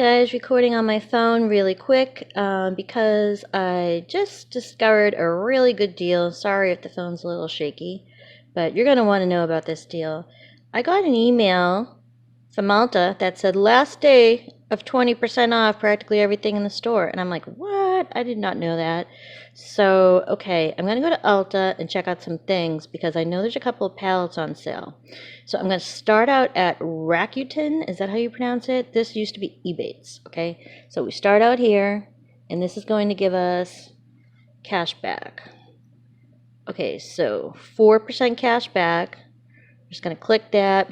guys, recording on my phone really quick because I just discovered a really good deal. Sorry if the phone's a little shaky, but you're going to want to know about this deal. I got an email from ULTA that said last day of 20% off practically everything in the store. And I'm like, what? I did not know that. So, okay, I'm going to go to ULTA and check out some things because I know there's a couple of palettes on sale. So I'm going to start out at Rakuten. Is that how you pronounce it? This used to be Ebates, okay? So we start out here, and this is going to give us cash back. Okay, so 4% cash back. I'm just going to click that.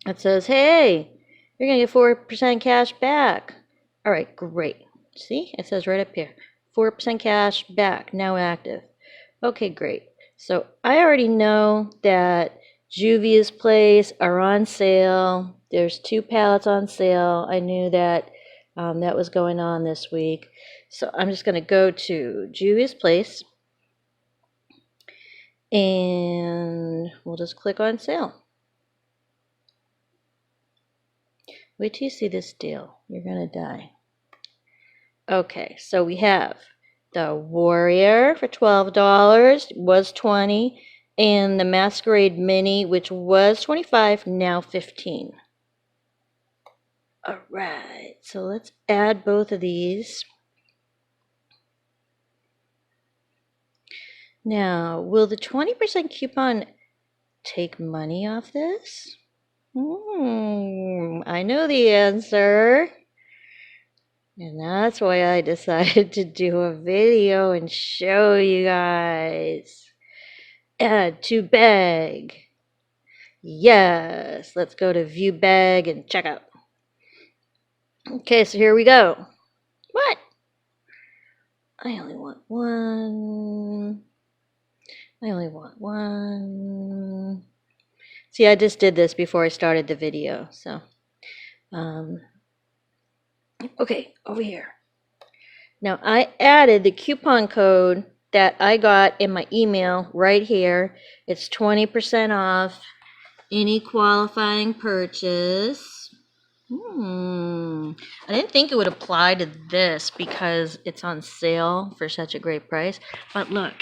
It says, hey, you're going to get 4% cash back. All right, great. See, it says right up here, 4% cash back, now active. Okay, great. So I already know that Juvia's place are on sale. There's 2 palettes on sale. I knew that that was going on this week. So I'm just going to go to Juvia's place and we'll just click on sale. Wait till you see this deal. You're going to die. Okay, so we have the Warrior for $12, was $20, and the Masquerade Mini, which was $25, now $15. All right, so let's add both of these. Now, will the 20% coupon take money off this? I know the answer. And that's why I decided to do a video and show you guys. Add to bag. Yes, let's go to view bag and check out. Okay, so here we go. What? I only want one. I only want one. See, I just did this before I started the video, so. Okay, over here. Now, I added the coupon code that I got in my email right here. It's 20% off any qualifying purchase. I didn't think it would apply to this because it's on sale for such a great price. But look,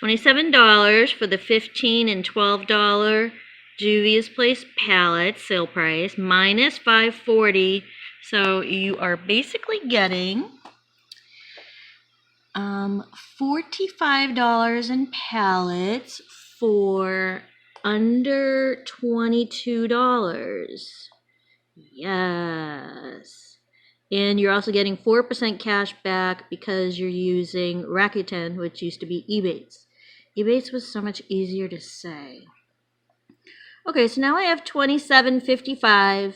$27 for the $15 and $12 Juvia's Place palette sale price, minus $5.40. So you are basically getting $45 in palettes for under $22. Yes. And you're also getting 4% cash back because you're using Rakuten, which used to be Ebates. Ebates was so much easier to say. Okay, so now I have $27.55,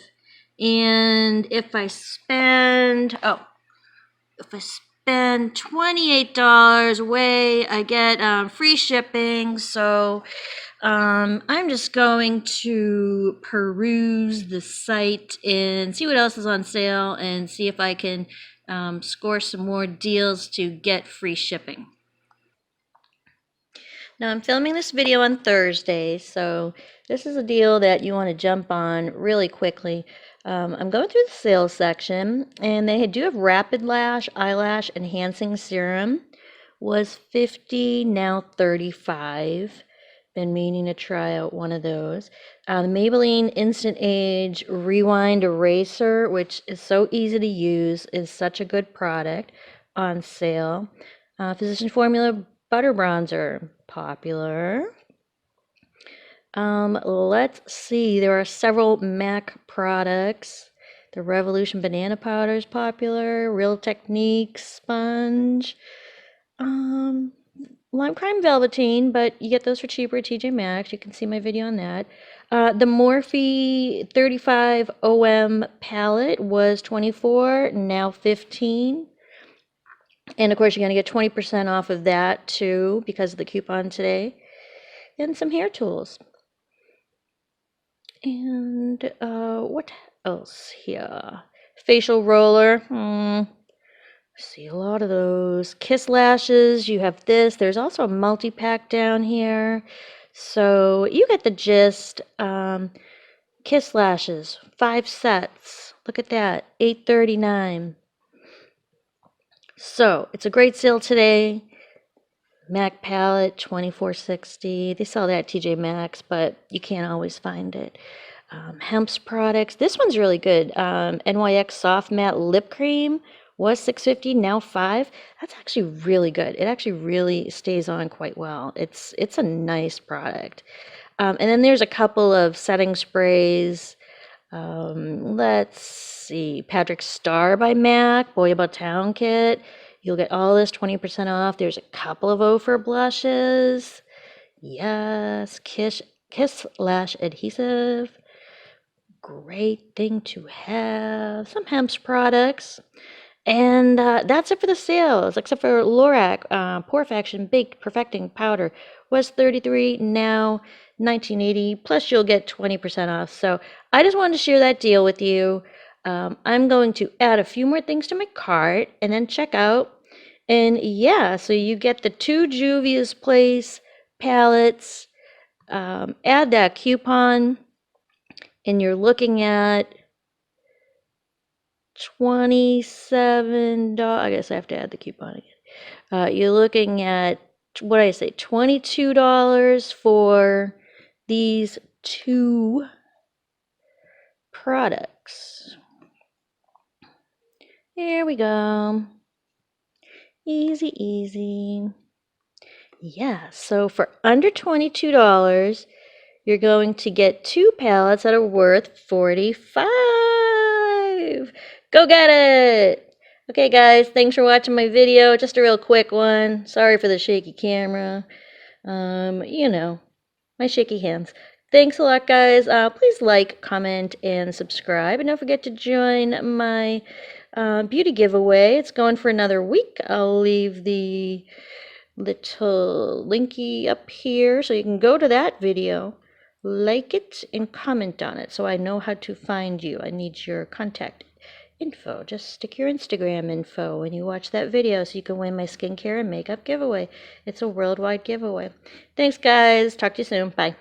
and if I spend $28 away, I get free shipping. So I'm just going to peruse the site and see what else is on sale and see if I can score some more deals to get free shipping. Now I'm filming this video on Thursday, so this is a deal that you want to jump on really quickly. I'm going through the sales section, and they do have Rapid Lash Eyelash Enhancing Serum. Was $50, now $35. Been meaning to try out one of those. The Maybelline Instant Age Rewind Eraser, which is so easy to use, is such a good product, on sale. Physician Formula Butter Bronzer, popular. Let's see, there are several MAC products. The Revolution Banana Powder is popular. Real Techniques Sponge. Lime Crime Velveteen, but you get those for cheaper at TJ Maxx. You can see my video on that. The Morphe 35 OM palette was $24, now $15. And of course, you're going to get 20% off of that too because of the coupon today. And some hair tools. And what else here? Facial roller. See a lot of those. Kiss lashes. You have this. There's also a multi-pack down here. So you get the gist. Kiss lashes. 5 sets. Look at that, $8.39. So it's a great sale today. MAC palette, $24.60. They sell that at TJ Maxx, but you can't always find it. Hemp's products. This one's really good. NYX Soft Matte Lip Cream was $6.50, now $5. That's actually really good. It actually really stays on quite well. It's a nice product. And then there's a couple of setting sprays. Let's see. Patrick Star by MAC, Boy About Town kit. You'll get all this 20% off. There's a couple of Ophir blushes. Yes. Kiss Lash Adhesive. Great thing to have. Some Hemp's products. And that's it for the sales, except for Lorac Pore Faction Baked Perfecting Powder was $33, now $19.80, plus you'll get 20% off. So I just wanted to share that deal with you. I'm going to add a few more things to my cart and then check out. And yeah, so you get the 2 Juvia's Place palettes. Add that coupon, and you're looking at $27. I guess I have to add the coupon again. You're looking at, what did I say, $22 for these 2 products. There we go. Easy, easy. Yeah, so for under $22, you're going to get 2 palettes that are worth $45. Go get it! Okay, guys, thanks for watching my video. Just a real quick one. Sorry for the shaky camera. You know, my shaky hands. Thanks a lot, guys. Please like, comment, and subscribe. And don't forget to join my beauty giveaway. It's going for another week. I'll leave the little linky up here so you can go to that video, like it, and comment on it so I know how to find you. I need your contact info. Just stick your Instagram info when you watch that video so you can win my skincare and makeup giveaway. It's a worldwide giveaway. Thanks, guys. Talk to you soon. Bye.